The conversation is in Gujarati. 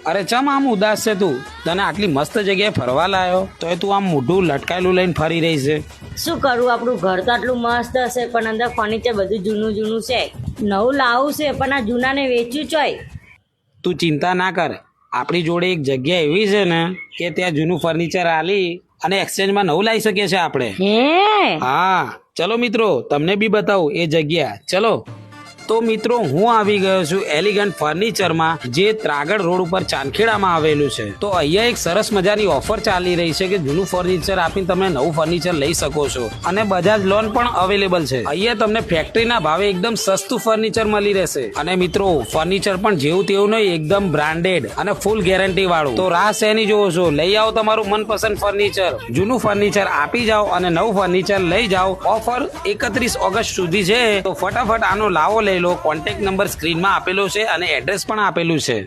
અરે ચમ આમ ઉદાસ છે તું? તને આટલી મસ્ત જગ્યાએ ફરવા લાયો તોય તું આમ મોઢું લટકાયેલું લઈને ફરી રહી છે. શું કરું, આપણું ઘર તો આટલું મસ્ત હશે પણ અંદર ફર્નિચર બધું જૂનું જૂનું છે. નવું લાવું છે પણ આ જૂનાને વેચ્યું ચોય. તું ચિંતા ના કર, આપણી જોડે એક જગ્યા એવી છે ને કે ત્યાં જૂનું ફર્નિચર આલી અને એક્સચેન્જમાં નવું લાવી શકીએ છીએ આપણે. હે? હા ચલો મિત્રો, તમને બી બતાવું એ જગ્યા. ચલો તો મિત્રો, હું આવી ગયો છું એલિગન્ટ ફર્નિચરમાં, જે ત્રાગડ રોડ ઉપર ચાંદખેડામાં આવેલું છે. તો અહીંયા એક સરસ મજાની ઓફર ચાલી રહી છે કે જૂનું ફર્નિચર આપીને તમે નવું ફર્નિચર લઈ શકો છો અને બજાજ લોન પણ અવેલેબલ છે. અહીંયા તમને ફેક્ટરીના ભાવે એકદમ સસ્તું ફર્નિચર મળી રહેશે. અને મિત્રો, ફર્નિચર પણ જેવું તેવું નહીં, એકદમ બ્રાન્ડેડ અને ફૂલ ગેરંટી વાળું. તો રાહ શેની જોવો છો? લઈ આવો તમારું મનપસંદ ફર્નિચર. જૂનું ફર્નિચર આપી જાઓ અને નવું ફર્નિચર લઈ જાઓ. ઓફર 31 ઓગસ્ટ સુધી છે. તો ફટાફટ આનો લાવો લઈ લો. કોન્ટેક્ટ નંબર સ્ક્રીનમાં આપેલો છે અને એડ્રેસ પણ આપેલું છે.